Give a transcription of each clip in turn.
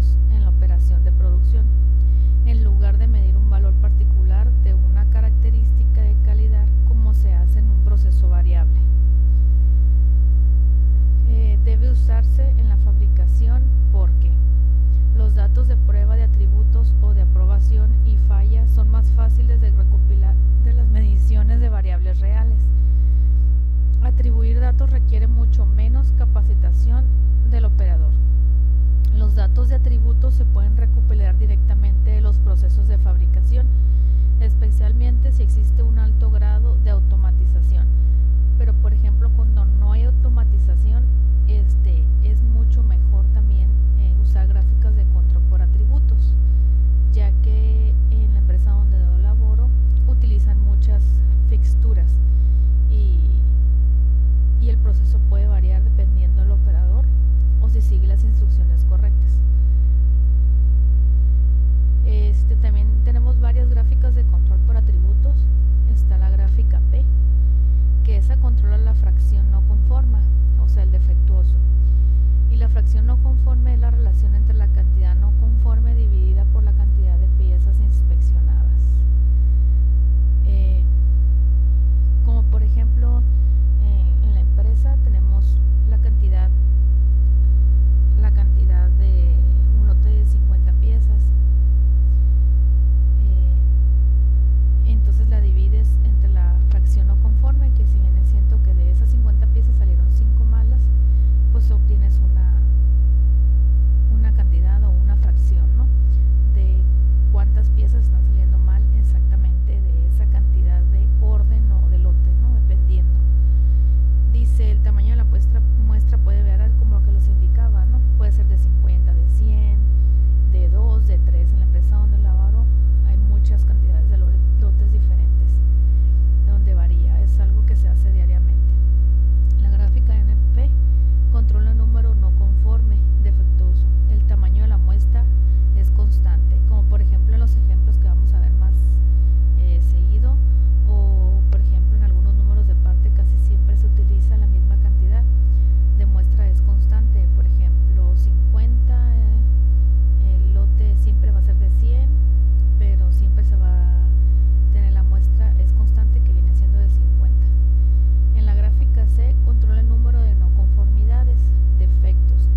defectos en la operación de producción, en lugar de medir un valor particular de una característica de calidad como se hace en un proceso variable. Debe usarse en la fabricación porque los datos de prueba de atributos o de aprobación y falla son más fáciles de recopilar de las mediciones de variables reales. Atribuir datos requiere mucho menos capacitación del operador. Los datos de atributos se pueden recopilar directamente de los procesos de fabricación, especialmente si existe un alto grado de automatización. Pero por ejemplo, cuando no hay automatización, es mucho mejor también usar gráficas de control por atributos, ya que en la empresa donde yo laboro utilizan muchas fixturas y el proceso puede variar dependiendo del operador o si sigue las instrucciones correctas. También tenemos varias gráficas de control por atributos. Está la gráfica P, que esa controla la fracción no conforme, o sea, el defectuoso. Y la fracción no conforme es la relación entre la cantidad no conforme dividida por la cantidad de piezas inspeccionadas. Como por ejemplo, en la empresa tenemos la cantidad de un lote de 50 piezas. Entonces la divides entre la fracción no conforme, que si viene siendo que de esas 50 piezas salieron 5 malas, pues obtienes una cantidad o una fracción, ¿no?, de cuántas piezas están saliendo mal exactamente de esa cantidad de orden o de lote, ¿no?, dependiendo. Dice, el tamaño de la muestra puede variar como lo que los indicaba, ¿no? Puede ser de 50, de 100, de 2, de 3. En la empresa donde laboro hay muchas cantidades de lotes diferentes, donde varía, es algo que se hace diariamente. La gráfica NP controla el número no conforme, defectuoso. El tamaño de la muestra es constante, como por ejemplo en los ejemplos que vamos a ver más seguido, o por ejemplo en algunos números de parte casi siempre se utiliza la misma cantidad de muestra, es constante. Por ejemplo, 50, el lote siempre va a ser de 100, pero siempre se va a tener la muestra, es constante, que viene siendo de 50. En la gráfica C controla el número de no conformidades, defectos.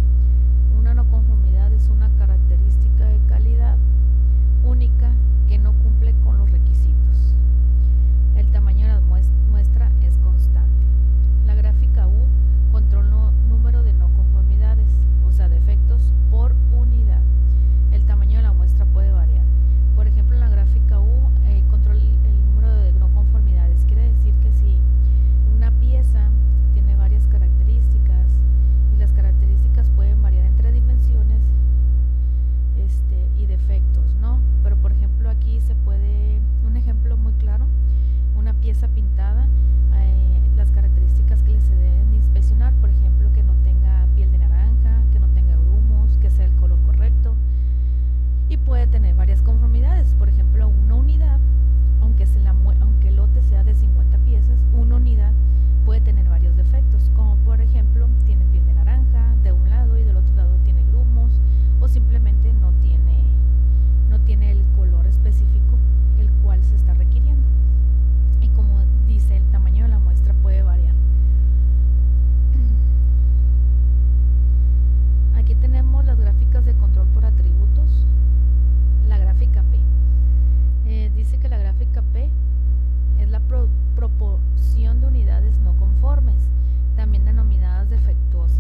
Una no conformidad es una característica de calidad única que no cumple con los requisitos. El tamaño de la muestra es constante. La gráfica U controla el número de no conformidades, o sea, defectos por unidad. El tamaño de la muestra puede variar. Por ejemplo, en la gráfica U controla el número de no conformidades. Quiere decir que si una pieza tiene varias características y las características pueden variar entre dimensiones y defectos, ¿no? Pero por ejemplo aquí se puede, un ejemplo muy claro, una pieza pintada, las características que se deben inspeccionar, por ejemplo, que no tenga piel de naranja, que no tenga grumos, que sea el color correcto, y puede tener varias conformidades. Por ejemplo, una unidad, aunque el lote sea de 50 piezas, una unidad puede tener varios defectos, como por ejemplo tiene piel de naranja de un lado y del otro lado tiene grumos, o simplemente no tiene el color específico el cual se está requiriendo. Y como dice, el tamaño de la muestra puede variar. Aquí tenemos las gráficas de control por atributos. La gráfica P. Dice que la gráfica P es la proporción de unidades no conformes, también denominadas defectuosas.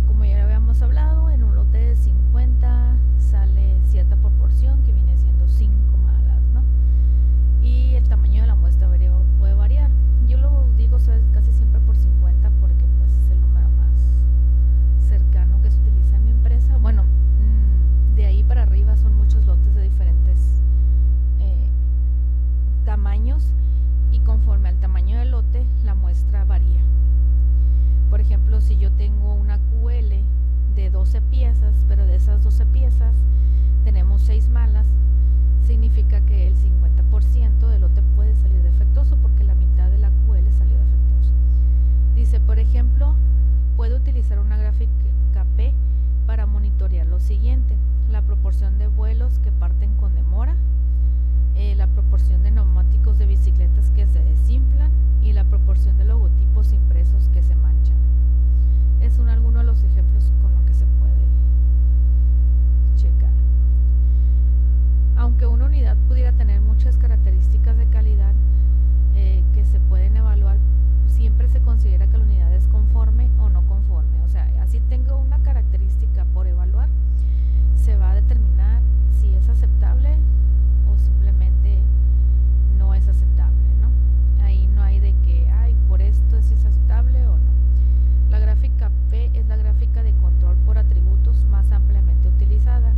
Como ya habíamos hablado, en un lote de 50 sale cierta proporción que viene siendo 5 malas, ¿no? Y el tamaño de la muestra puede variar. Yo lo digo casi siempre por 50 porque pues es el número más cercano que se utiliza en mi empresa. Bueno, de ahí para arriba son muchos lotes de diferentes tamaños, y conforme al tamaño del lote la muestra varía. Por ejemplo, si yo tengo una QL de 12 piezas, pero de esas 12 piezas tenemos 6 malas, significa que el 50% del lote puede salir defectuoso porque la mitad de la QL salió defectuoso. Dice, por ejemplo, puede utilizar una gráfica P para monitorear los siguiente: la proporción de vuelos que parten con demora, la proporción de neumáticos de bicicletas que se desinflan y la proporción de logotipos impresos que se manchan. Es alguno de los ejemplos con lo que se puede checar. Aunque una unidad pudiera tener muchas características de calidad que se pueden evaluar, siempre se considera que la unidad es conforme o no conforme. O sea, así tengo una característica por evaluar, se va a determinar si es aceptable o simplemente no es aceptable, ¿no? Ahí no hay de que, ay, por esto si es aceptable o no. La gráfica P es la gráfica de control por atributos más ampliamente utilizada.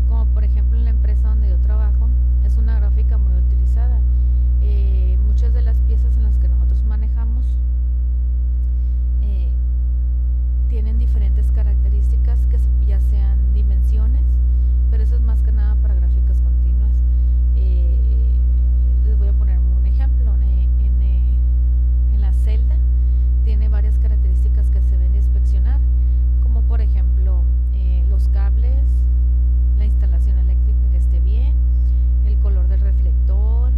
Como por ejemplo en la empresa donde yo trabajo, es una gráfica muy utilizada. Muchas de las piezas en las que nosotros manejamos tienen diferentes características que ya sean dimensiones, pero eso es más que nada para gráficas continuas. Les voy a poner un ejemplo. En la celda tiene varias características que se deben de inspeccionar, como por ejemplo los cables, la instalación eléctrica que esté bien, el color del reflector,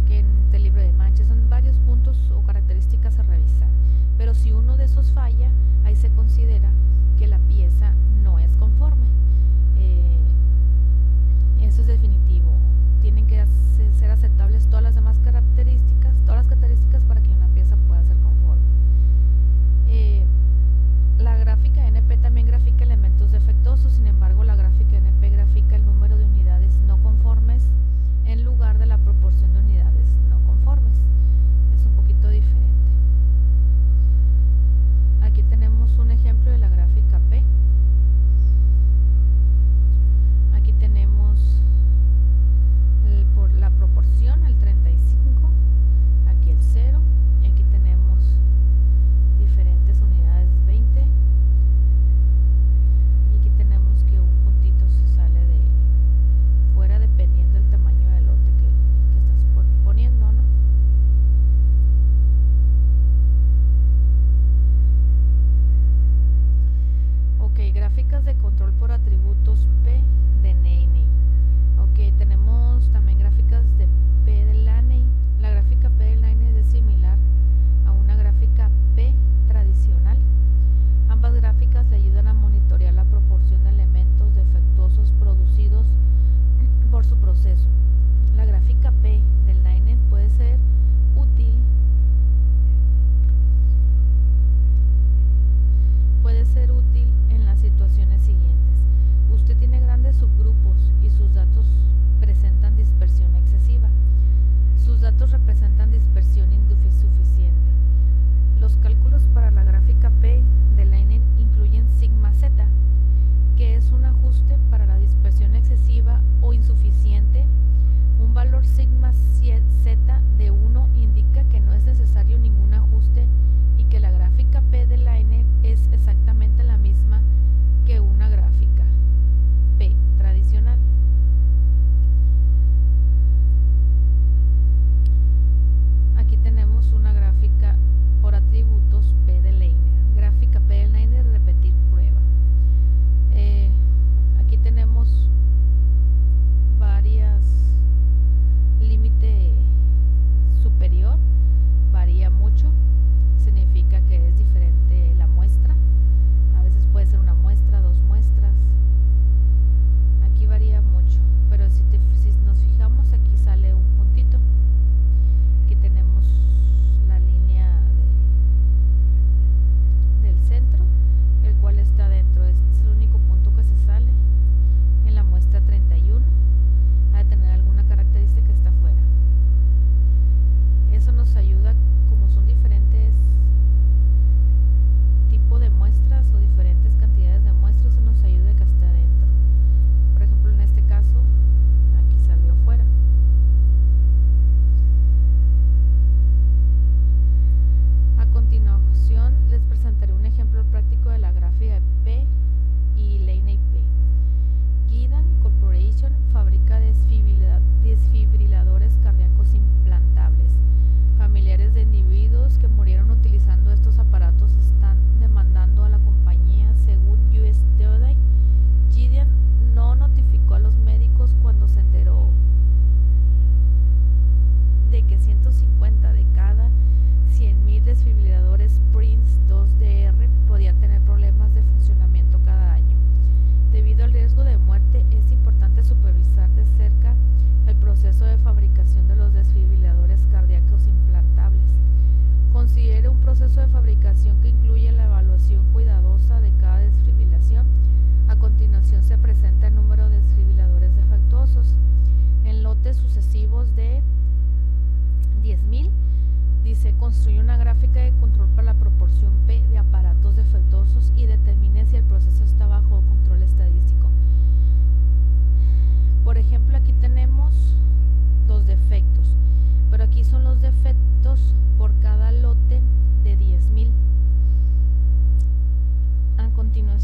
que esté libre de manchas. Son varios puntos o características a revisar, pero si uno de esos falla, ahí se considera que la pieza no es conforme.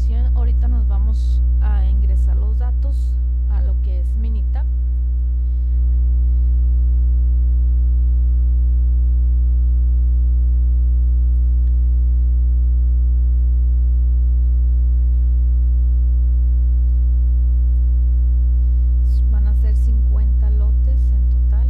ocasión, ahorita nos vamos a ingresar los datos a lo que es Minitab. Van a ser 50 lotes en total.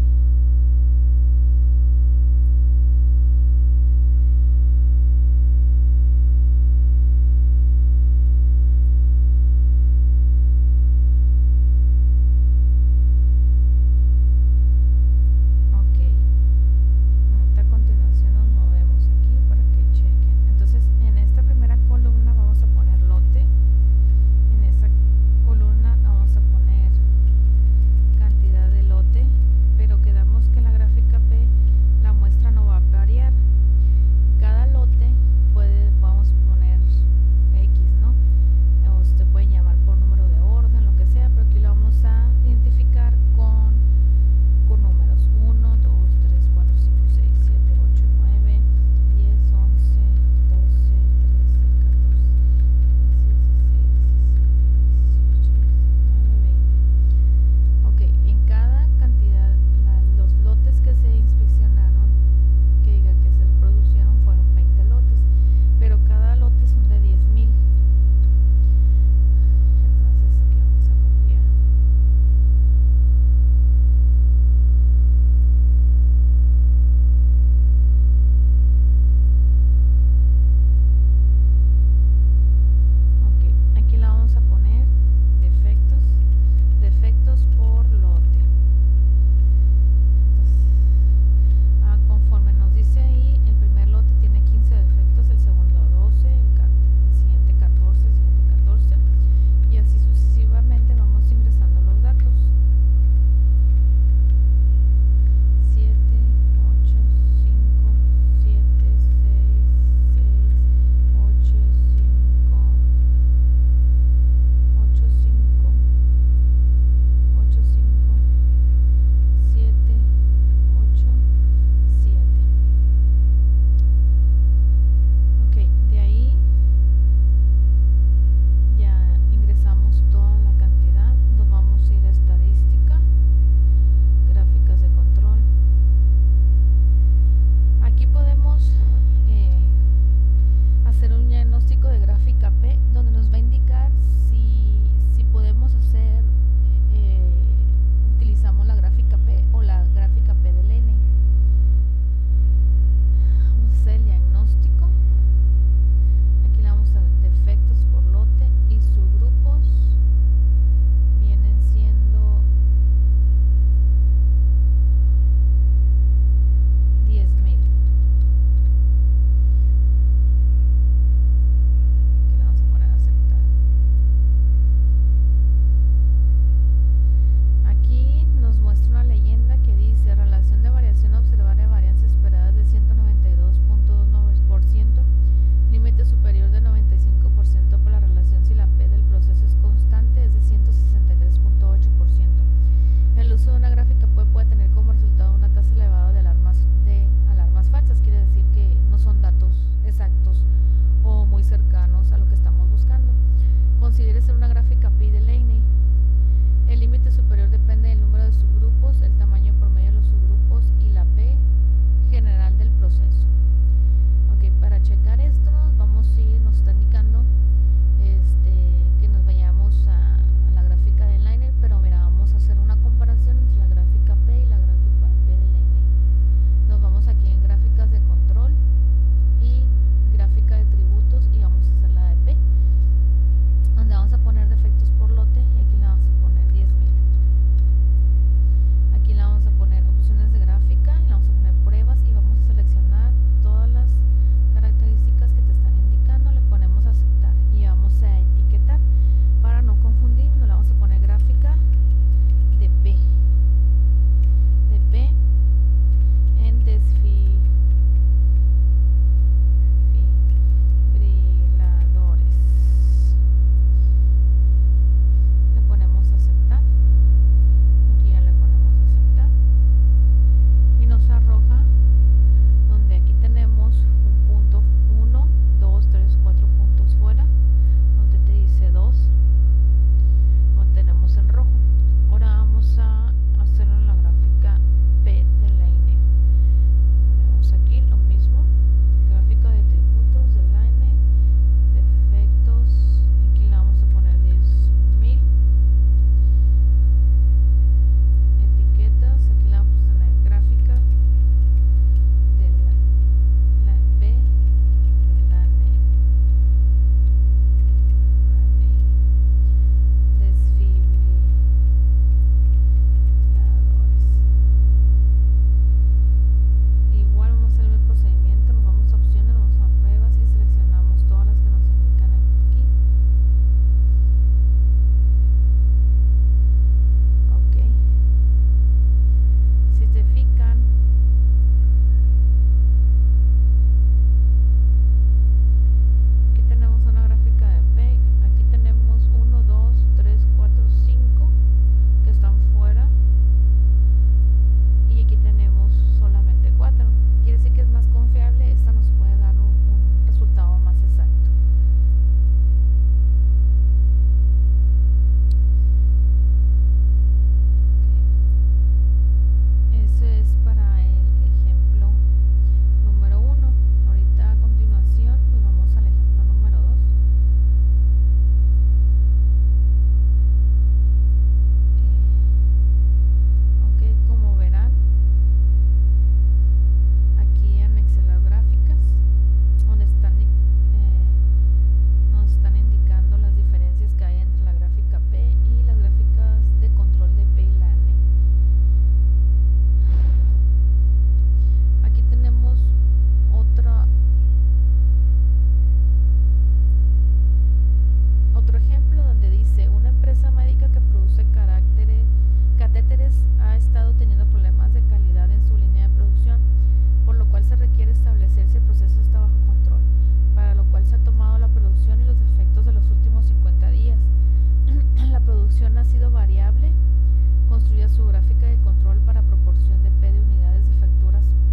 su gráfica de control para proporción de P de unidades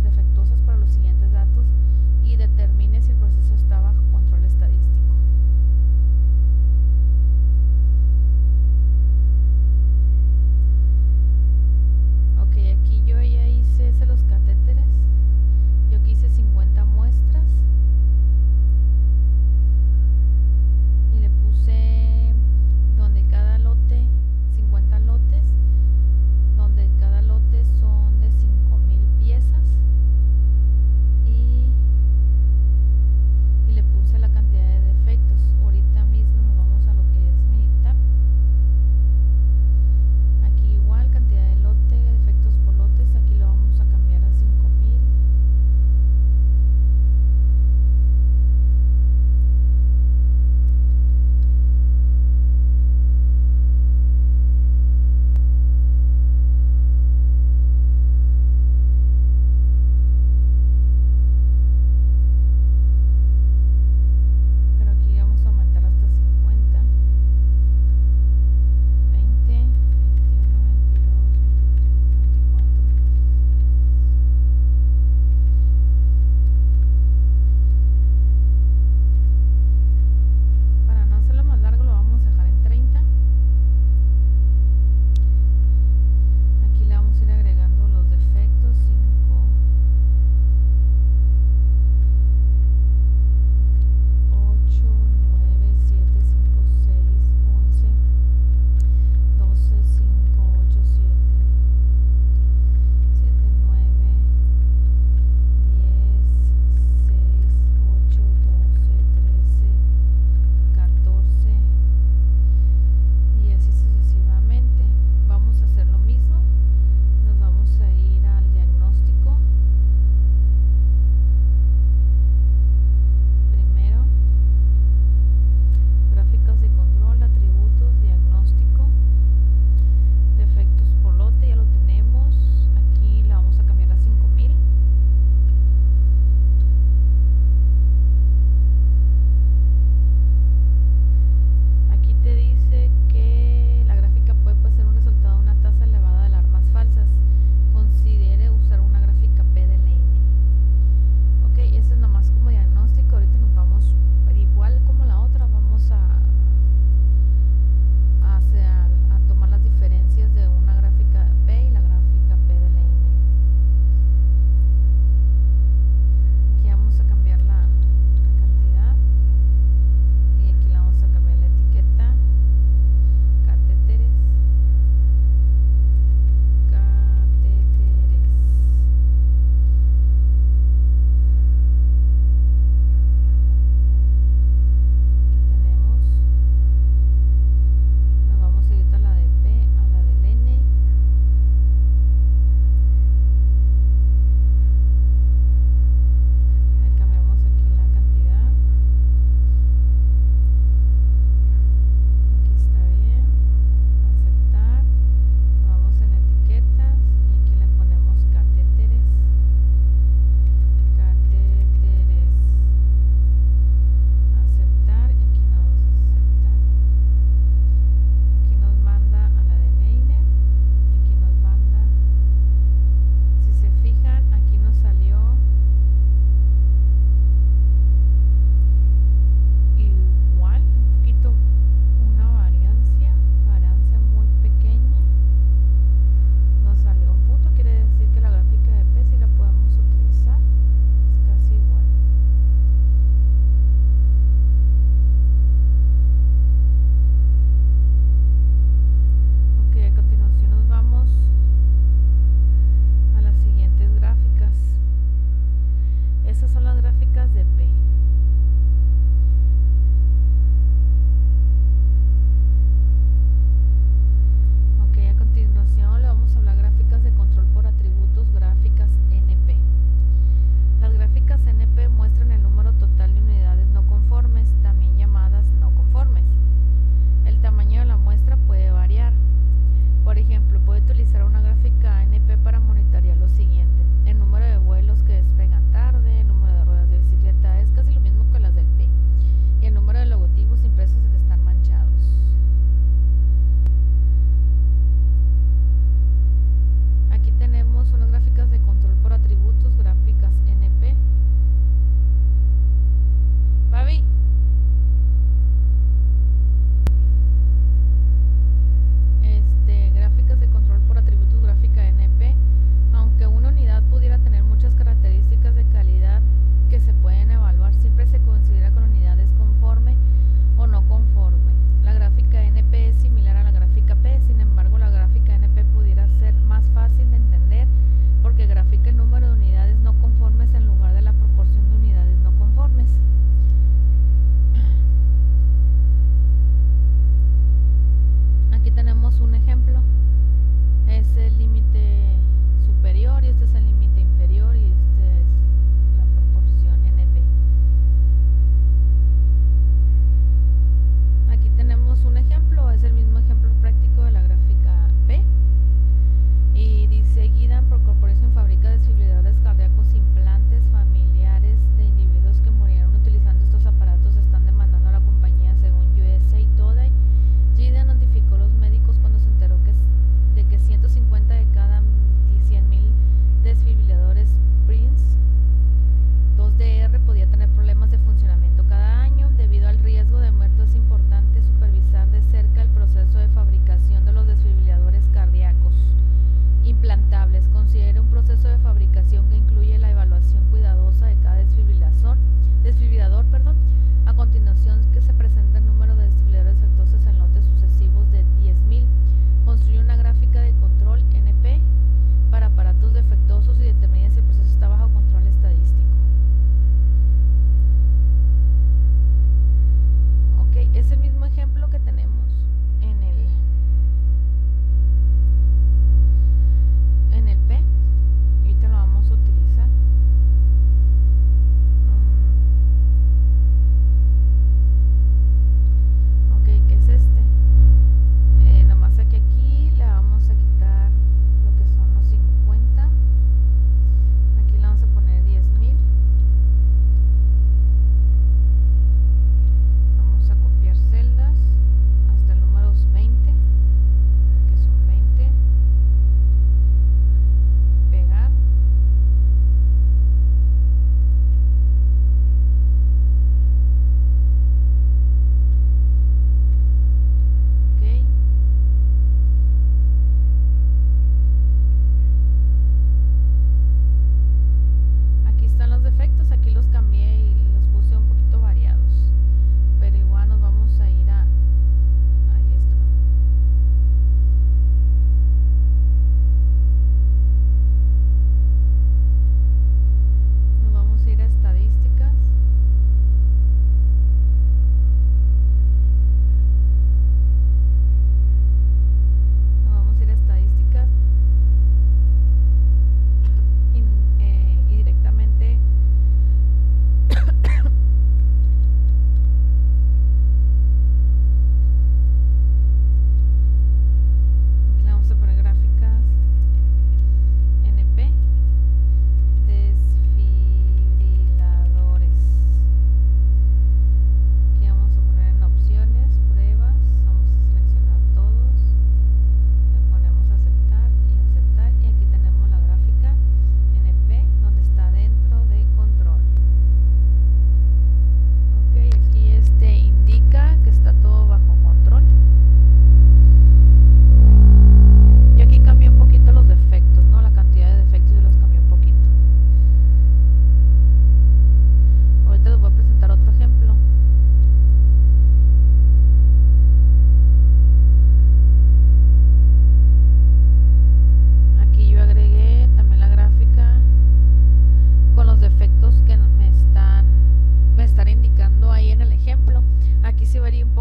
defectuosas para los siguientes datos y determine si el proceso está bajo control estadístico. Ok, aquí yo ya hice los catéteres. Yo aquí hice 50 muestras y le puse donde cada lote, 50 lotes, donde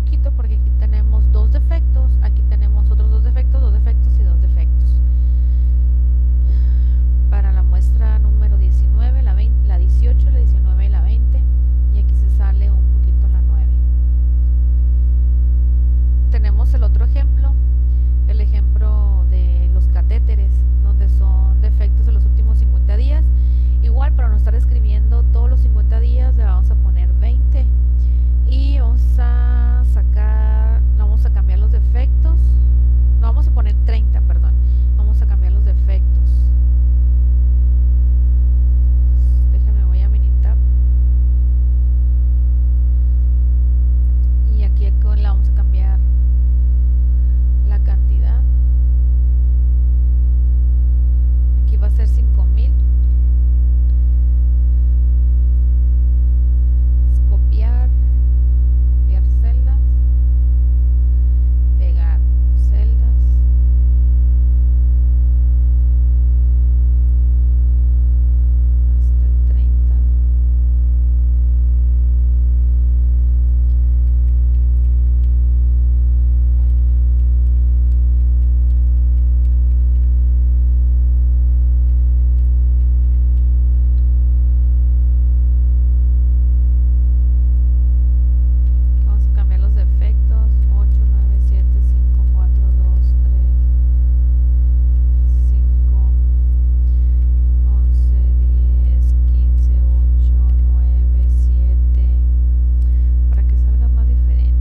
poquito porque aquí tenemos dos defectos, aquí tenemos otros dos defectos y dos defectos. Para la muestra número 19, la 18, la 19 y la 20, y aquí se sale un poquito la 9. Tenemos el otro ejemplo, el ejemplo de los catéteres, donde son defectos de los últimos 50 días. Igual, para no estar escribiendo todos los 50 días, le vamos a poner 20 y vamos a cambiar los defectos. No, vamos a poner 30, perdón. Vamos a cambiar los defectos. Déjenme, voy a Minitab. Y aquí le vamos a cambiar la cantidad. Aquí va a ser 5000. Copiar celdas, pegar celdas, hasta el 30. Vamos a cambiar los defectos: 8, 9, 7, 5, 4, 2, 3, 5, 11, 10, 15, 8, 9, 7, para que salga más diferente.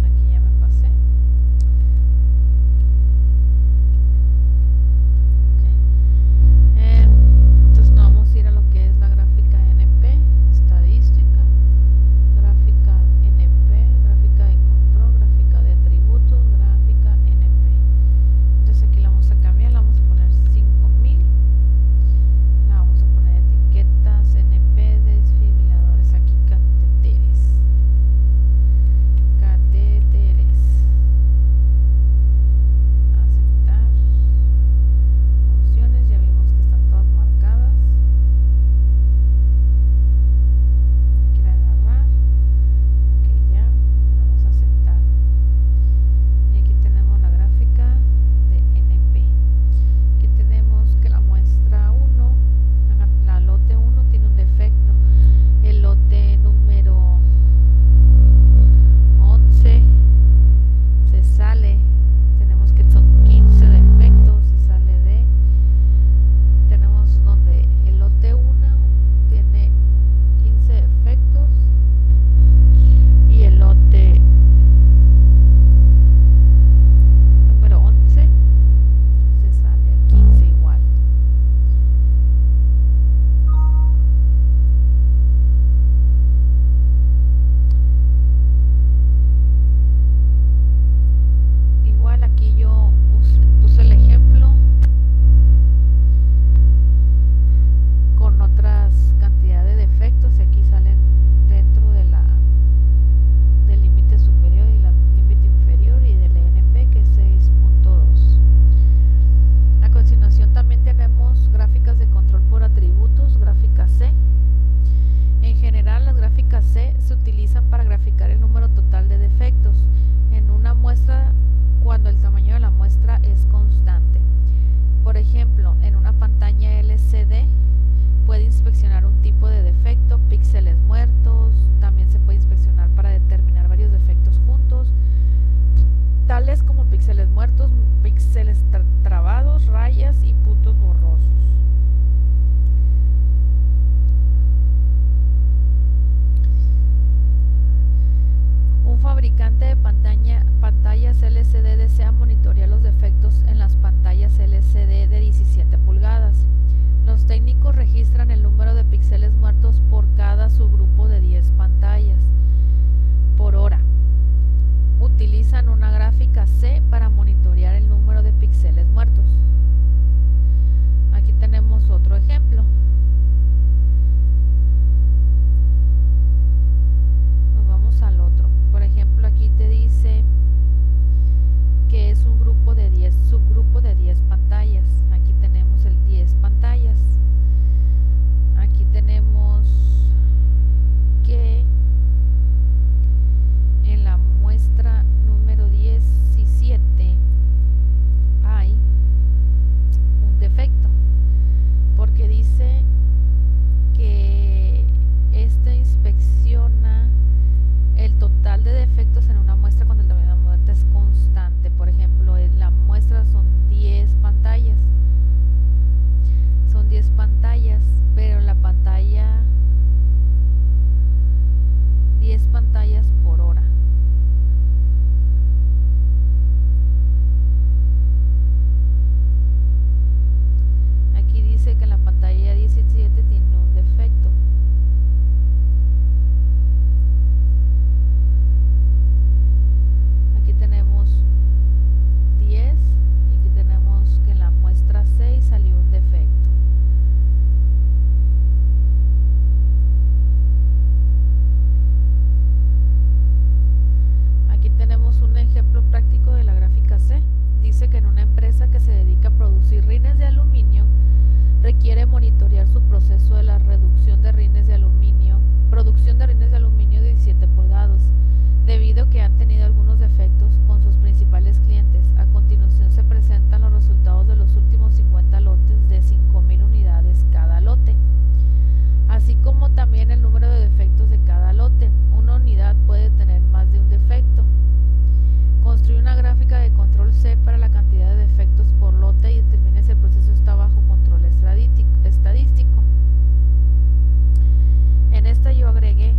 Aquí ya me pasé. Entonces nos vamos a ir a lo que es la gráfica NP, estadística, gráfica NP, gráfica de control, gráfica de atributos, gráfica NP. Entonces aquí la vamos a cambiar, la vamos a poner 5000, la vamos a poner etiquetas NP, desfibriladores, aquí catéteres, aceptar opciones, ya vimos que están todas marcadas. Me quiere agarrar, ok, ya, vamos a aceptar. Y aquí tenemos la gráfica de NP. Aquí tenemos que la muestra 1, la lote 1 tiene un defecto. El lote número 11 se sale, tenemos que son 15 defectos, se sale de, tenemos donde el lote 1 tiene 15 defectos y el lote número 11 se sale a 15 igual. Igual aquí yo puse el ejemplo con otras cantidades de defectos y aquí salen dentro de del límite superior y el límite inferior y del ENP, que es 6.2. A continuación también tenemos gráficas de control por atributos, gráfica C. En general, las gráficas C se utilizan para graficar el número total de defectos en una muestra cuando el tamaño de la muestra es constante. Por ejemplo, en una pantalla LCD puede inspeccionar un tipo de defecto, píxeles muertos. También se puede inspeccionar para determinar varios defectos juntos, tales como píxeles muertos, píxeles trabados, rayas y puntos borrosos. Un fabricante de pantallas LCD desea monitorear los defectos en las pantallas LCD de 17 pulgadas. Los técnicos registran el número de píxeles muertos por cada subgrupo de 10 pantallas por hora. Utilizan una gráfica C para monitorear el número de píxeles muertos. Aquí tenemos otro ejemplo. Nos vamos al otro. Por ejemplo, aquí te dice que es un subgrupo de 10 pantallas. Aquí tenemos el 10 pantallas. monitorear su proceso de la producción de rines de aluminio de 17 pulgadas, debido a que han tenido algunos defectos con sus principales clientes. A continuación se presentan los resultados de los últimos 50 lotes de 5.000 unidades cada lote, así como también el número de defectos de cada lote. Una unidad puede tener más de un defecto. Construye una gráfica de control C para la cantidad de defectos por lote y determine si el proceso está bajo control estadístico. En esta yo agregué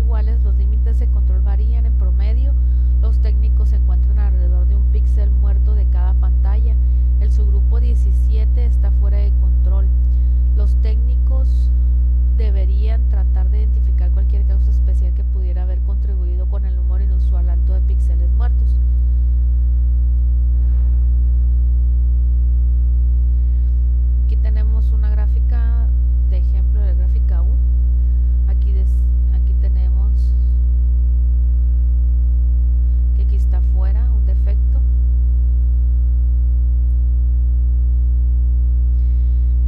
iguales, los límites de control varían. En promedio, los técnicos se encuentran alrededor de un píxel muerto de cada pantalla. El subgrupo 17 está fuera de control. Los técnicos deberían tratar de identificar cualquier causa especial que pudiera haber contribuido con el número inusual alto de píxeles muertos. Aquí tenemos una gráfica de ejemplo de la gráfica U. Aquí tenemos que aquí está fuera un defecto.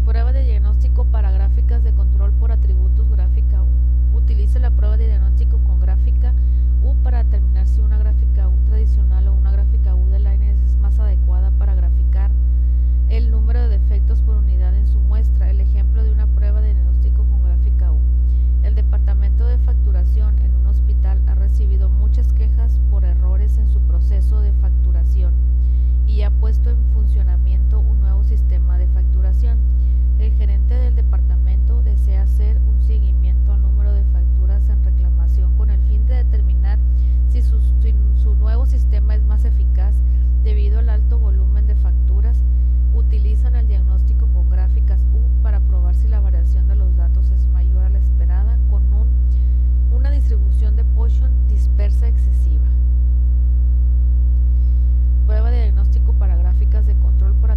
Prueba de diagnóstico para gráficas de control por atributos gráfica U. Utilice la prueba de diagnóstico con gráfica U para determinar si una gráfica U tradicional o una gráfica U de Lines es más adecuada para graficar el número de defectos por unidad en su muestra. El ejemplo de una prueba de diagnóstico con gráfica U. El departamento de facturación en un hospital ha recibido muchas quejas por errores en su proceso de facturación y ha puesto en funcionamiento un nuevo sistema de facturación. El gerente del departamento desea hacer un seguimiento al número de facturas en reclamación con el fin de determinar si su nuevo sistema es más eficaz. Debido al alto volumen de facturas, utilizan el diagnóstico con gráficas U para probar si la variación de los datos es mayor a la esperada con una distribución de Poisson dispersa excesiva. Prueba de diagnóstico para gráficas de control por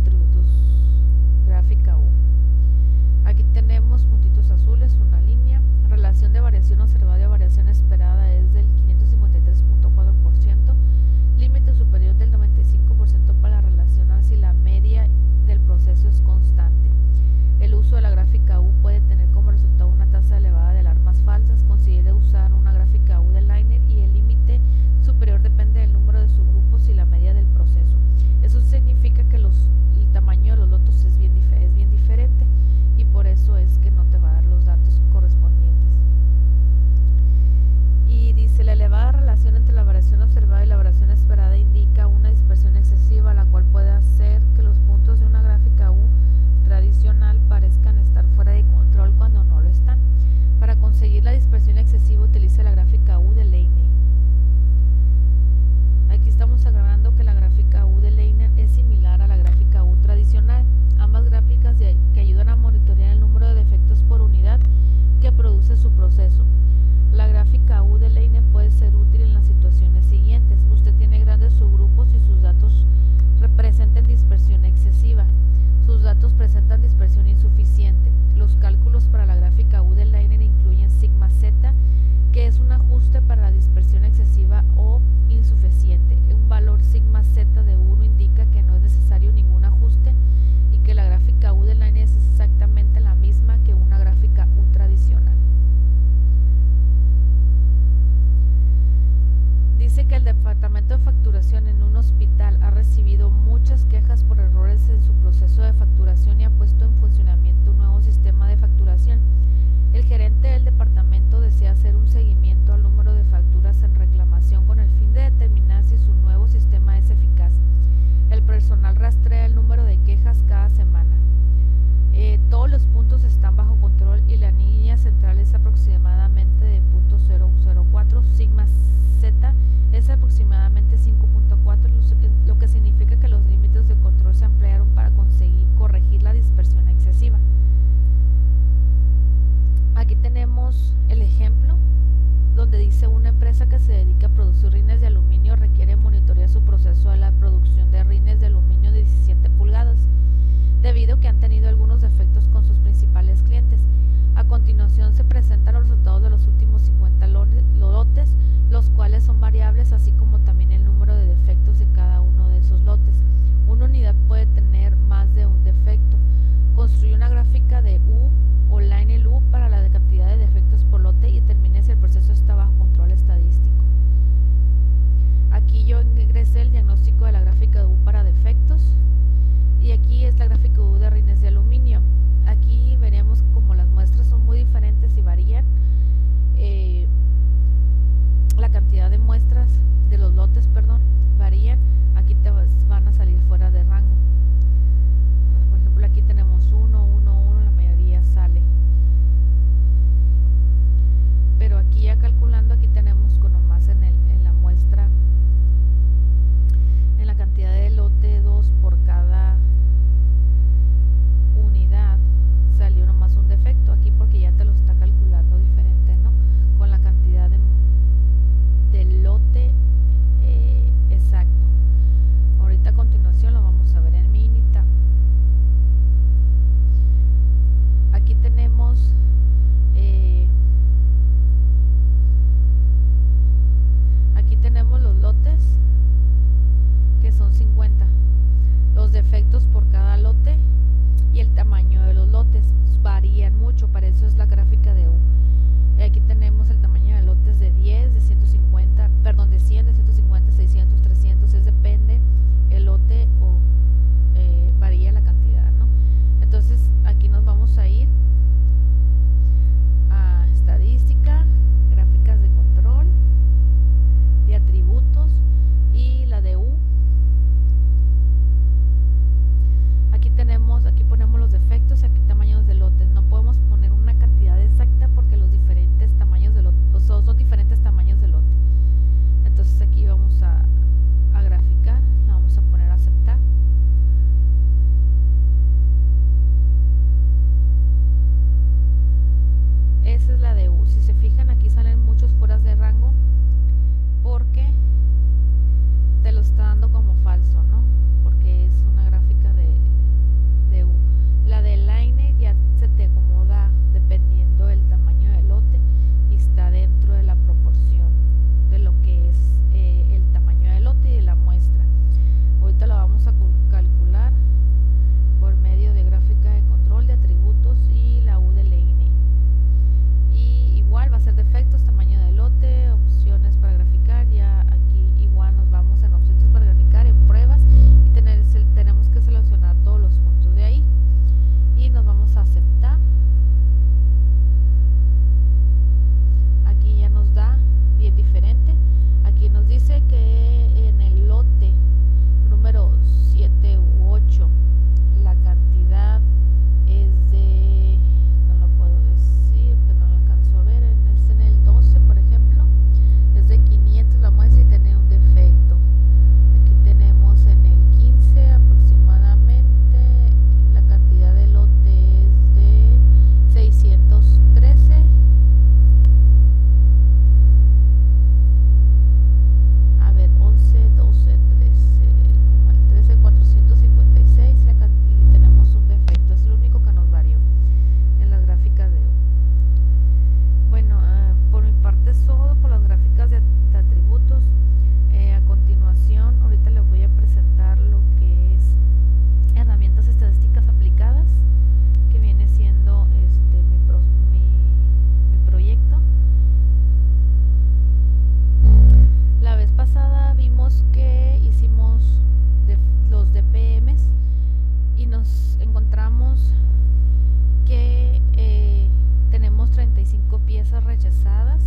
piezas rechazadas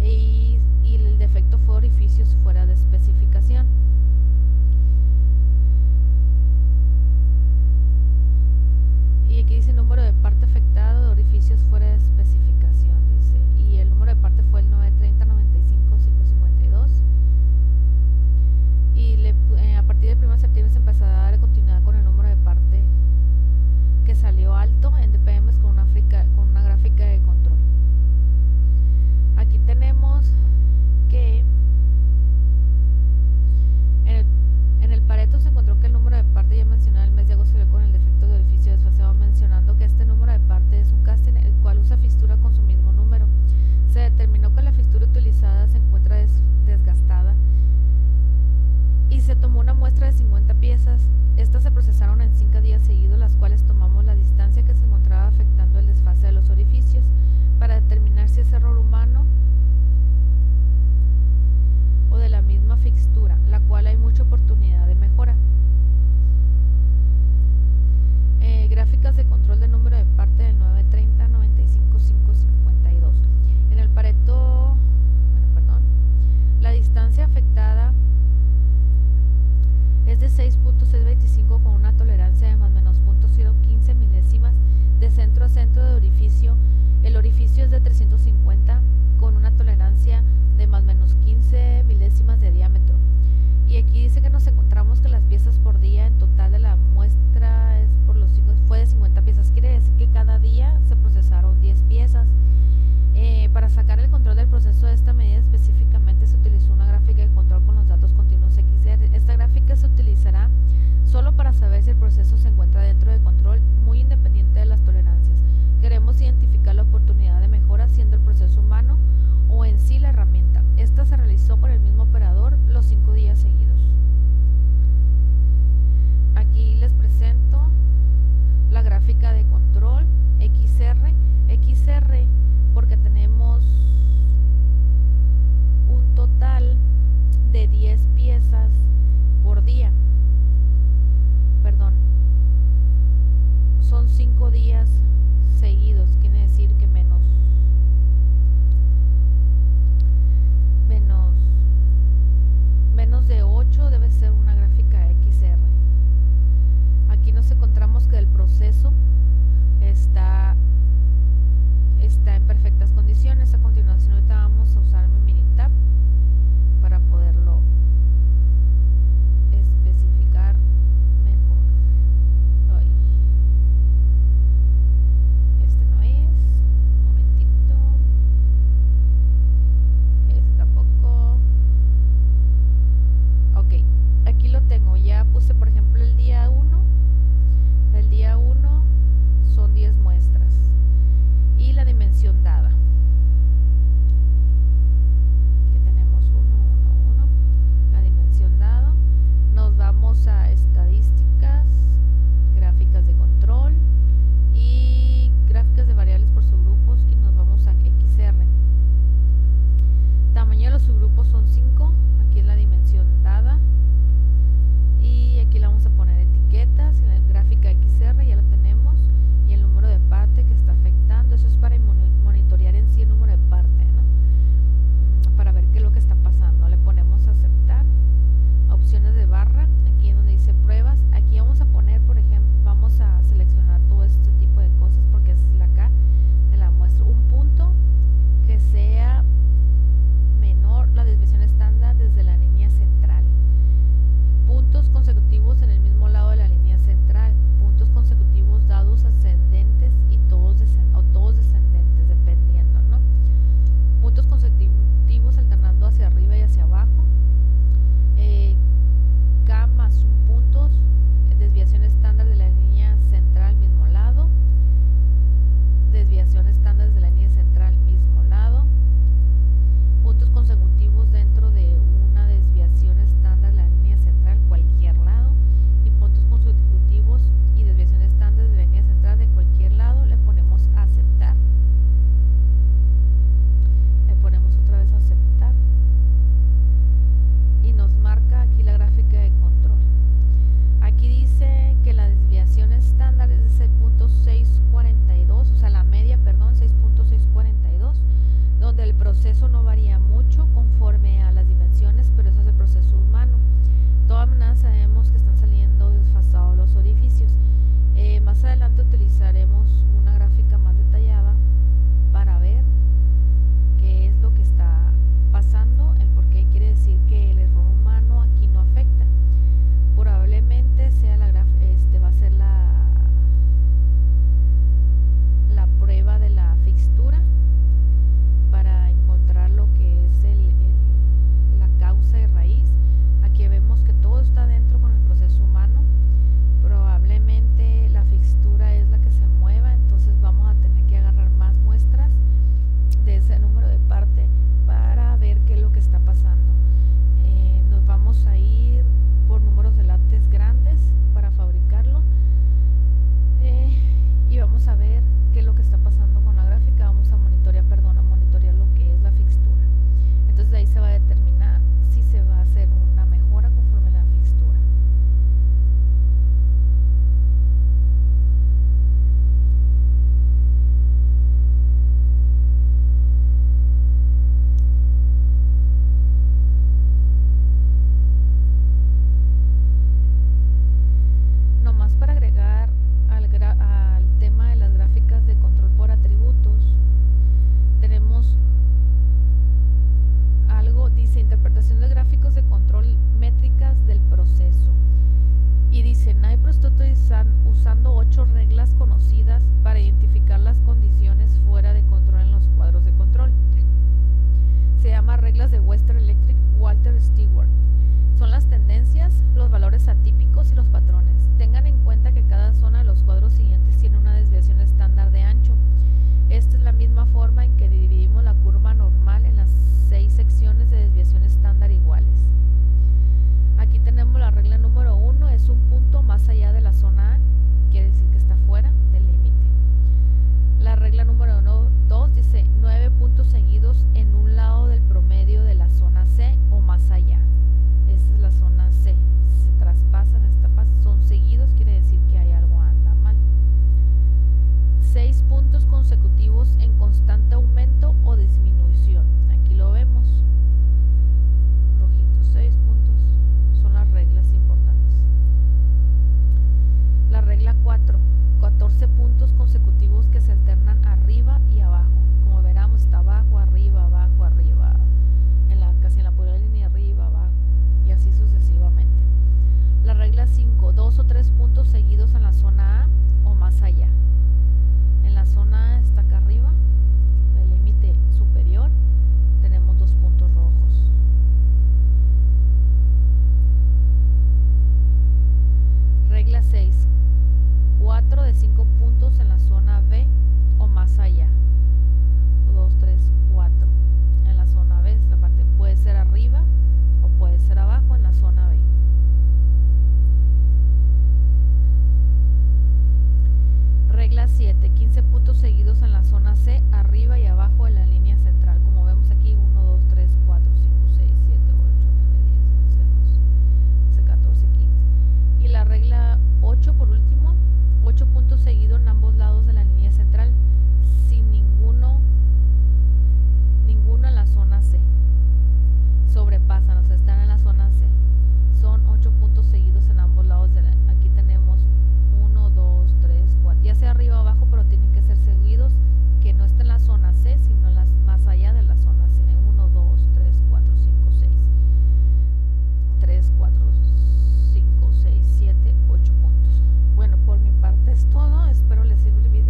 y el defecto fue orificios fuera de especificación. Y aquí dice número de parte afectado de orificios fuera de especificación, dice. Y el número de parte fue el 930-95-552. Y a partir del 1 de septiembre se empezó a dar continuidad con el número de parte que salió alto en DPMs con una gráfica de control. Aquí tenemos que en el Pareto se encontró que el número de parte ya mencionado el mes de agosto con el defecto de orificio desfasado, mencionando que este número de parte es un casting el cual usa fixtura con su mismo número. Se determinó que la fixtura utilizada se encuentra desgastada y se tomó una muestra de 50 piezas. Estas se procesaron en 5 días seguidos, las cuales tomamos la distancia que se encontraba afectando el desfase de los orificios para determinar si es error humano o de la misma fixtura, la cual hay mucha oportunidad de mejora. Gráficas de control de número de parte del 930-95-552. En el Pareto, la distancia afectada es de 6.625 con una tolerancia de más o menos 0.015 milésimas de centro a centro de orificio. El orificio es de 350 con una tolerancia de más o menos 15 milésimas de diámetro. Y aquí dice que nos encontramos que las piezas por día en total de la muestra fue de 50 piezas. Quiere decir que cada día se procesaron 10 piezas. Para sacar el control del proceso de esta medida específicamente se utilizó una gráfica de control con los datos continuos XR. Esta gráfica se utilizará solo para saber si el proceso se encuentra dentro de control, muy independiente de las tolerancias. Queremos identificar la oportunidad de mejora siendo el proceso humano o en sí la herramienta. Esta se realizó por el mismo operador los 5 días seguidos. Aquí les presento la gráfica de control XR porque tenemos un total de 10 piezas por día. Espero les sirva el video.